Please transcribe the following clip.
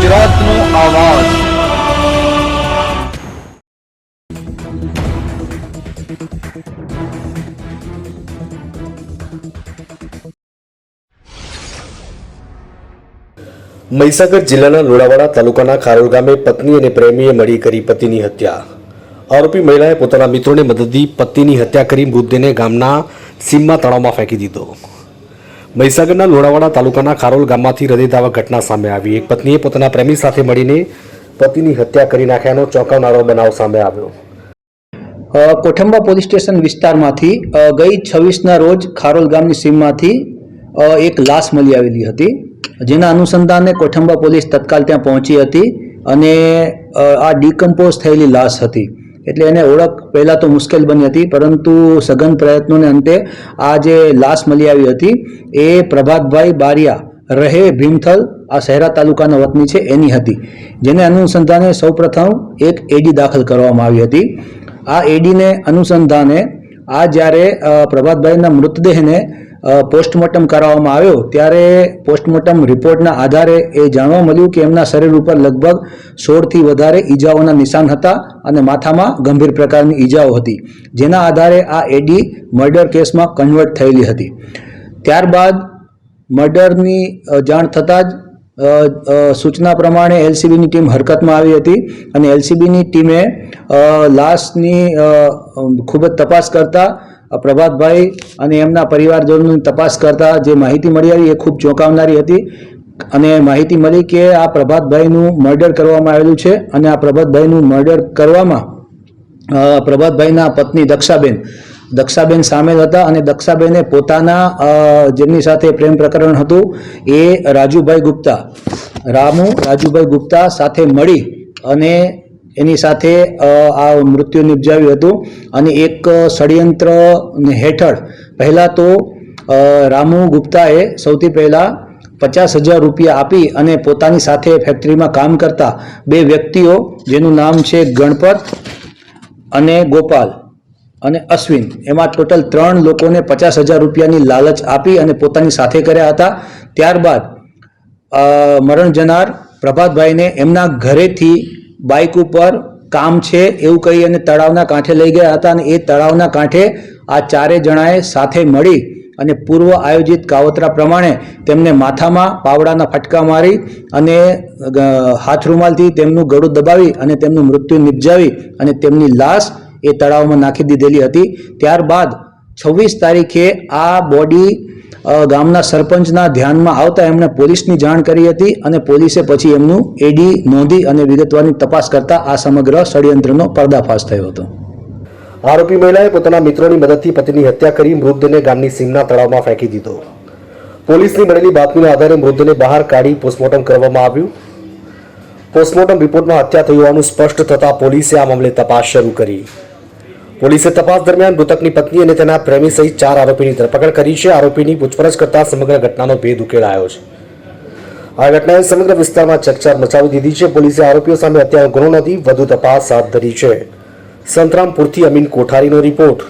ગુજરાતનો આવાજ। મહીસાગર જિલ્લાના લુણાવાડા તાલુકાના ખારોલ ગામે પત્ની અને પ્રેમીએ મળી કરી પતિની હત્યા। આરોપી મહિલાએ પોતાના મિત્રોને મદદથી પતિની હત્યા કરી મૃતદેહને ગામના સીમમાં તળાવમાં ફેંકી દીધો। મહીસાગરના લુણાવાડા તાલુકાના ખારોલ ગામમાંથી હૃદયદાવક ઘટના સામે આવી। એક પત્નીએ પોતાના પ્રેમી સાથે મળીને પતિની હત્યા કરી નાખ્યાનો ચોંકાવનારો બનાવ સામે આવ્યો। કોઠંબા પોલીસ સ્ટેશન વિસ્તારમાંથી ગઈ 26ના રોજ ખારોલ ગામની સીમમાંથી એક લાશ મળી આવેલી હતી, જેના અનુસંધાને કોઠંબા પોલીસ તત્કાલ ત્યાં પહોંચી હતી અને આ ડિકમ્પોઝ થયેલી લાશ હતી, એટલે એને ઓળખ પહેલાં તો મુશ્કેલ બની હતી, પરંતુ સઘન પ્રયત્નોને અંતે આ જે લાશ મળી આવી હતી એ પ્રભાતભાઈ બારિયા રહે ભીમથલ, આ શહેરા તાલુકાના વતની છે, એની હતી, જેને અનુસંધાને સૌપ્રથમ એક એડી દાખલ કરવામાં આવી હતી। આ એડીને અનુસંધાને આ જ્યારે પ્રભાતભાઈના મૃતદેહને પોસ્ટમોર્ટમ કરાવવામાં આવ્યો ત્યારે પોસ્ટમોર્ટમ રિપોર્ટના આધારે એ જાણવા મળ્યું કે એમના શરીર ઉપર લગભગ 16થી વધારે ઈજાઓના નિશાન હતા અને માથામાં ગંભીર પ્રકારની ઈજાઓ હતી, જેના આધારે આ એડી મર્ડર કેસમાં કન્વર્ટ થયેલી હતી। ત્યારબાદ મર્ડરની જાણ થતાં જ સૂચના પ્રમાણે એલસીબીની ટીમ હરકતમાં આવી હતી અને એલસીબીની ટીમે લાશની ખૂબ જ તપાસ કરતા પ્રભાતભાઈ અને એમના પરિવારજનોની તપાસ કરતા જે માહિતી મળી આવી એ ખૂબ ચોંકાવનારી હતી અને માહિતી મળી કે આ પ્રભાતભાઈનું મર્ડર કરવામાં આવેલું છે અને આ પ્રભાતભાઈનું મર્ડર કરવામાં પ્રભાતભાઈના પત્ની દક્ષાબેન સામેલ હતા અને દક્ષાબેને પોતાના જેમની સાથે પ્રેમ પ્રકરણ હતું એ રાજુભાઈ ગુપ્તા સાથે મળી અને એની સાથે આ મૃત્યુ નિપજાવ્યું હતું અને એક ષડયંત્ર હેઠળ પહેલાં તો રામુ ગુપ્તાએ સૌથી પહેલાં 50,000 રૂપિયા આપી અને પોતાની સાથે ફેક્ટરીમાં કામ કરતા બે વ્યક્તિઓ જેનું નામ છે ગણપત અને ગોપાલ અને અશ્વિન, એમાં ટોટલ 3 લોકોને 50,000 રૂપિયાની લાલચ આપી અને પોતાની સાથે કર્યા હતા। ત્યારબાદ મરણ જનાર પ્રભાતભાઈને એમના ઘરેથી બાઇક ઉપર કામ છે એવું કહી અને તળાવના કાંઠે લઈ ગયા હતા અને એ તળાવના કાંઠે આ ચારે જણાએ સાથે મળી અને પૂર્વ આયોજિત કાવતરા પ્રમાણે તેમને માથામાં પાવડાના ફટકા મારી અને હાથ રૂમાલથી તેમનું ગળું દબાવી અને તેમનું મૃત્યુ નિપજાવી અને તેમની લાશ એ તળાવમાં નાખી દીધેલી હતી। ત્યારબાદ 26 તારીખે આ બોડી ગામના સરપંચના ધ્યાનમાં આવતા એમણે પોલીસની જાણ કરી હતી અને પોલીસે પછી એમનું એડી નોંધી અને વિગતવારની તપાસ કરતા આ સમગ્ર ષડયંત્રનો પર્દાફાશ થયો હતો। આરોપી મહિલાએ પોતાના મિત્રોની મદદથી પતિની હત્યા કરી મૃતદેહને ગામની સીમના તળાવમાં ફેંકી દીધો। પોલીસની મળેલી બાતમીના આધારે મૃતદેહને બહાર કાઢી પોસ્ટમોર્ટમ કરવામાં આવ્યું। પોસ્ટમોર્ટમ રિપોર્ટમાં હત્યા થઈ હોવાનું સ્પષ્ટ થતાં પોલીસે આ મામલે તપાસ શરૂ કરી। પોલીસે તપાસ દરમિયાન મૃતકની પત્ની અને તેના પ્રેમી સહિત 4 આરોપીની ધરપકડ કરી છે। આરોપીની પૂછપરછ કરતા સમગ્ર ઘટનાનો ભેદ ઉકેલાયો છે। આ ઘટનાએ સમગ્ર વિસ્તારમાં ચકચાર મચાવી દીધી છે। પોલીસે આરોપીઓ સામે હત્યાનો ગુનો નોંધી વધુ તપાસ હાથ ધરી છે। સંતરામપુરથી અમીન કોઠારીનો રિપોર્ટ।